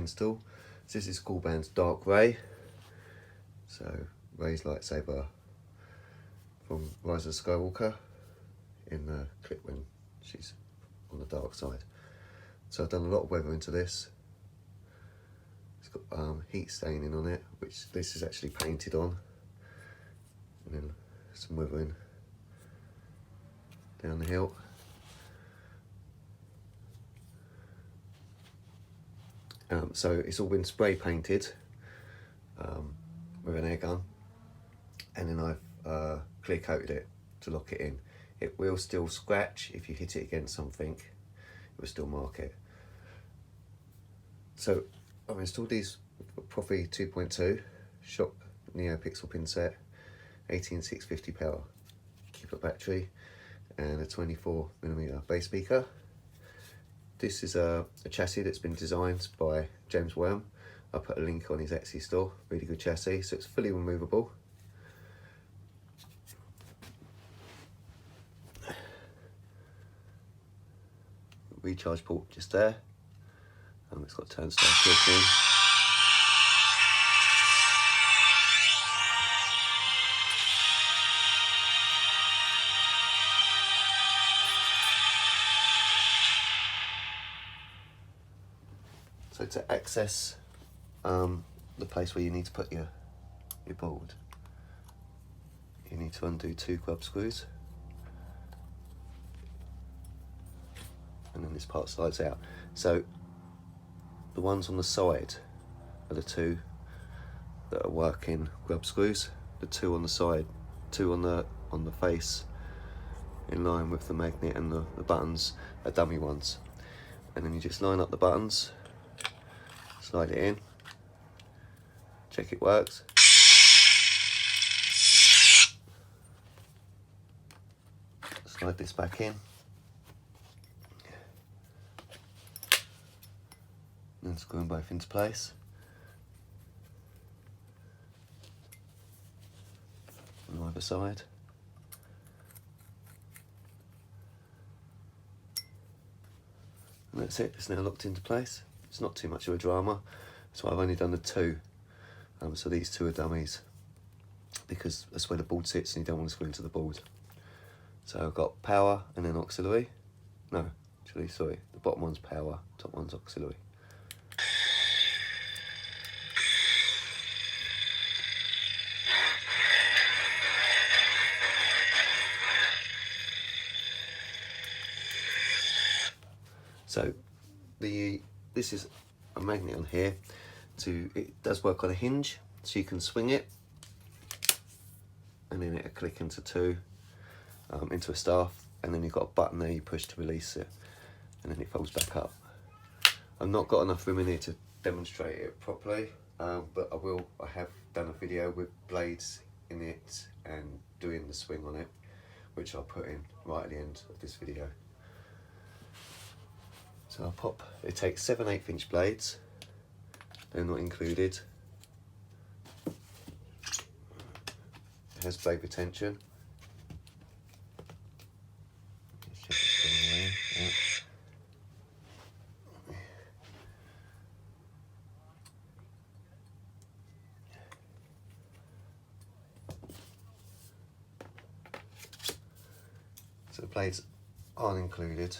install. So this is Korbanth Dark Rey. So Rey's lightsaber from Rise of Skywalker in the clip when she's on the dark side. So I've done a lot of weathering to this. It's got heat staining on it, which this is actually painted on, and then some weathering down the hilt. So it's all been spray painted with an air gun, and then I've clear coated it to lock it in. It will still scratch if you hit it against something, it will still mark it. So I've installed these Proffie 2.2 Shock NeoPixel pin set, 18650 power keeper battery, and a 24mm bass speaker. This is a chassis that's been designed by James Wareham. I'll put a link on his Etsy store. Really good chassis, so it's fully removable. Recharge port just there. It's got turnstile tilting. So to access the place where you need to put your board, you need to undo 2 grub screws, and then this part slides out. So the ones on the side are the 2 that are working grub screws. The 2 on the side, 2 on the face, in line with the magnet and the buttons, are dummy ones. And then you just line up the buttons, slide it in, check it works. Slide this back in. And then screw them both into place. On either side. And that's it, it's now locked into place. It's not too much of a drama. That's why I've only done the 2. So these 2 are dummies, because that's where the board sits and you don't want to screw into the board. So I've got power and then auxiliary. No, actually, sorry, the bottom one's power, top one's auxiliary. So this is a magnet on here. It does work on a hinge, so you can swing it, and then it'll click into 2, into a staff, and then you've got a button there you push to release it, and then it folds back up. I've not got enough room in here to demonstrate it properly, but I have done a video with blades in it and doing the swing on it, which I'll put in right at the end of this video. So it takes 7 1/8" blades, they're not included. It has blade retention. Check it's going away. Yeah. So the blades aren't included.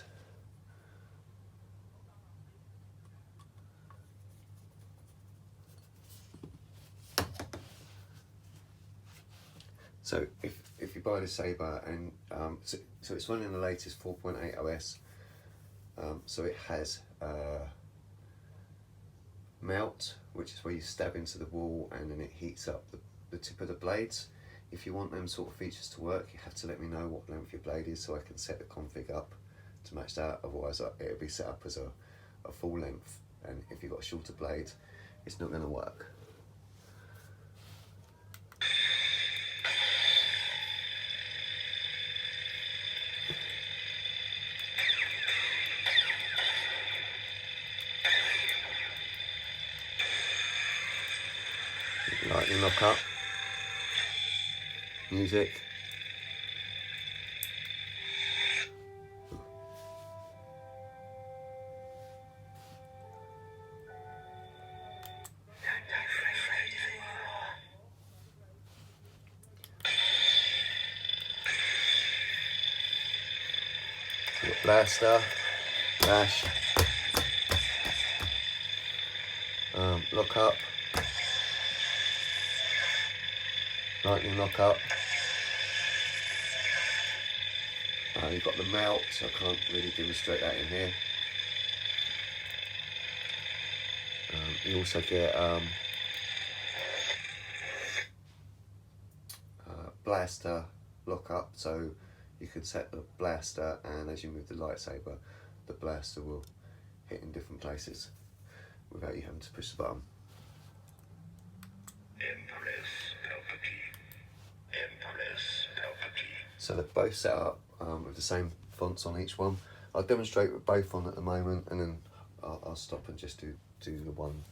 So if you buy the saber, and so it's running the latest 4.8 OS, so it has melt, which is where you stab into the wall and then it heats up the tip of the blades. If you want them sort of features to work, you have to let me know what length your blade is so I can set the config up to match that. Otherwise it'll be set up as a full length, and if you've got a shorter blade, it's not going to work. Lightning lock up, music. blaster, lash, lock up, lightning lock up. You've got the melt, so I can't really demonstrate that in here. You also get blaster lock up, so you can set the blaster, and as you move the lightsaber, the blaster will hit in different places without you having to push the button. So they're both set up with the same fonts on each one. I'll demonstrate with both on at the moment, and then I'll stop and just do the one.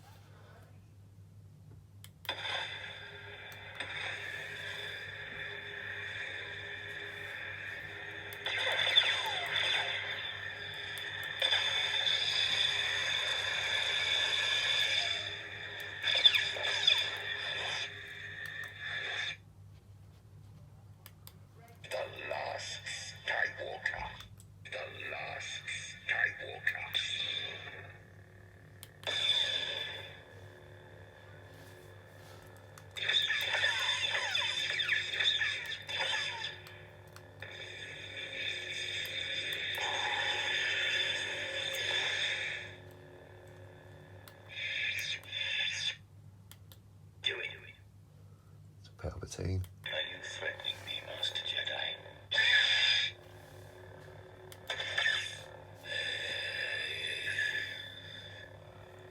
Palpatine. Are you threatening me, Master Jedi?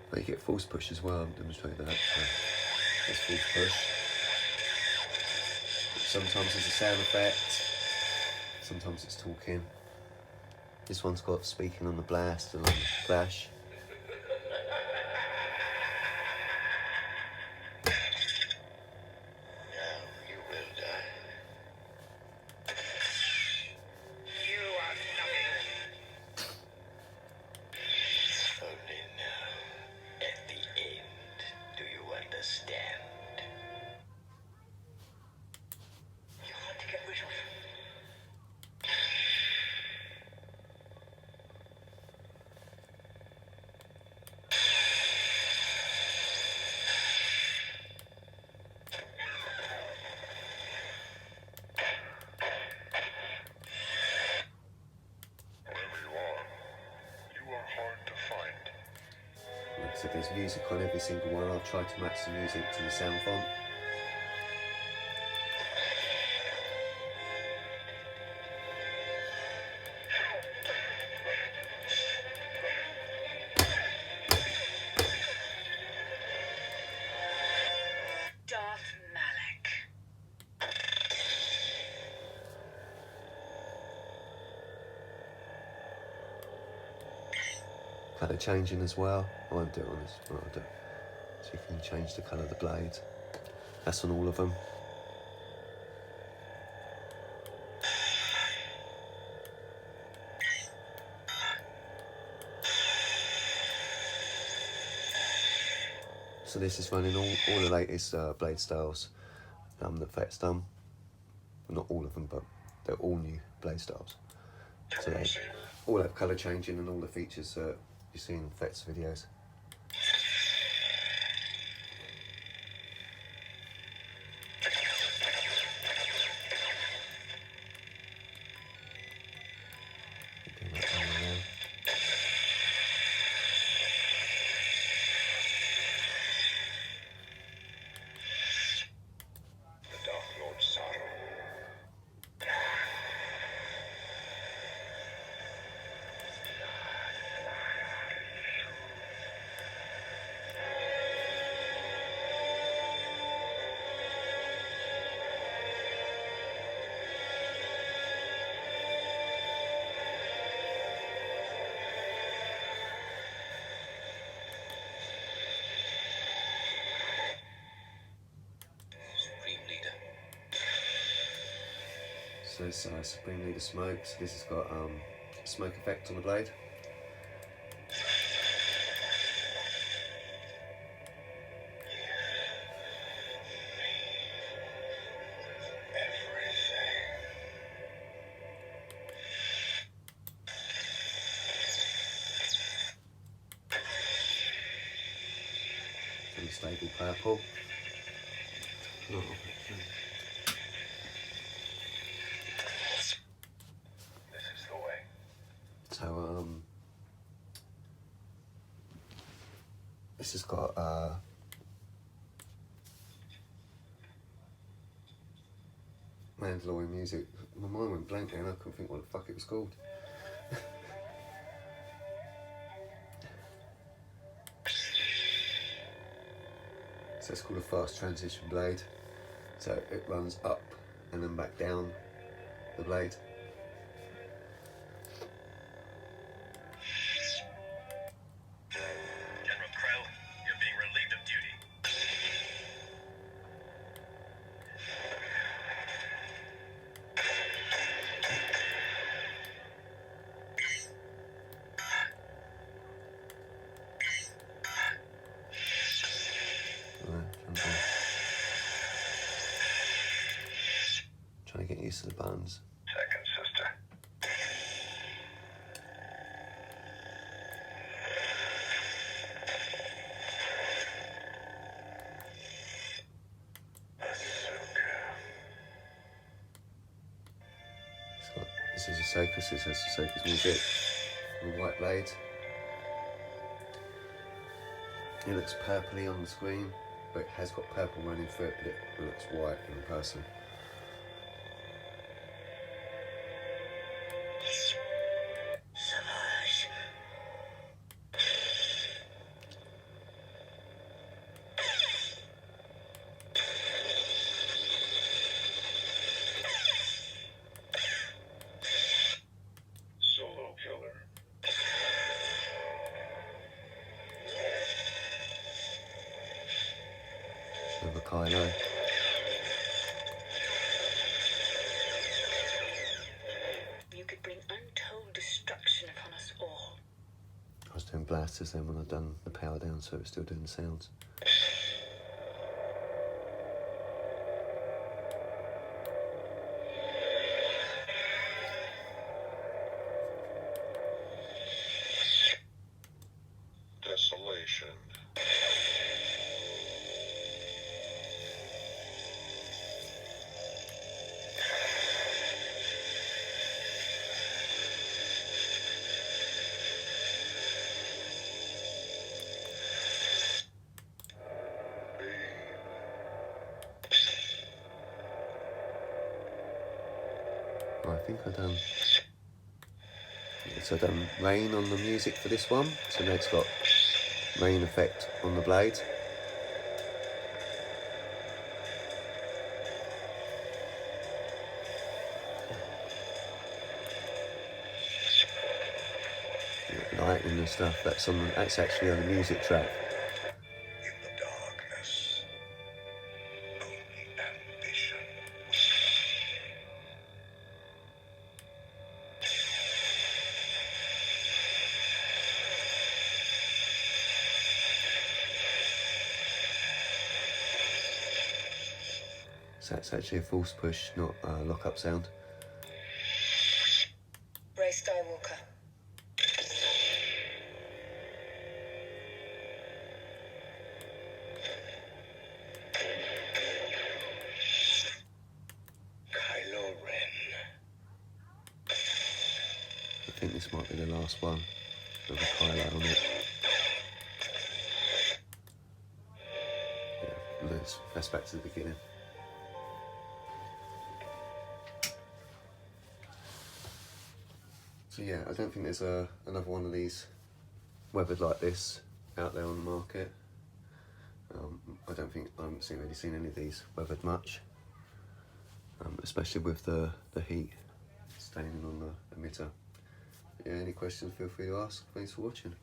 But you get force push as well. I'm demonstrating that. So that's force push. Sometimes there's a sound effect. Sometimes it's talking. This one's got speaking on the blast and on the flash. So there's music on every single one. I'll try to match the music to the sound font. Colour changing as well. I won't do it on this, but I'll do it. So you can change the colour of the blade. That's on all of them. So this is running all the latest blade styles that Fett's done. Well, not all of them, but they're all new blade styles. So they all have colour changing and all the features that you see in Fett's videos. So this Supreme Leader Smoke, so this has got smoke effect on the blade. stable purple. Oh. This is the way. So this has got Mandalorian music. My mind went blank and I couldn't think what the fuck it was called. So it's called a fast transition blade. So it runs up and then back down the blade. General Krell, you're being relieved of duty. Trying to get used to the buttons. Second, sister. This is Ahsoka, so it says Ahsoka's music. The white blade. It looks purpley on the screen, but it has got purple running through it, but it looks white in person. Savage. Solo killer. With a Kylo. You could bring untold destruction upon us all. I was doing blasters then when I'd done the power down, so it was still doing the sounds. Desolation. I think I've done. So I've done rain on the music for this one. So now it's got rain effect on the blade. Lighting and stuff. That's actually on the music track. In the darkness, only ambition. So that's actually a force push, not a lock-up sound. Rey Skywalker. Kylo Ren. I think this might be the last one with a Kylo on it. Yeah, that's back to the beginning. So yeah, I don't think there's another one of these weathered like this out there on the market. I haven't really seen any of these weathered much, especially with the heat staining on the emitter. Yeah, any questions, feel free to ask. Thanks for watching.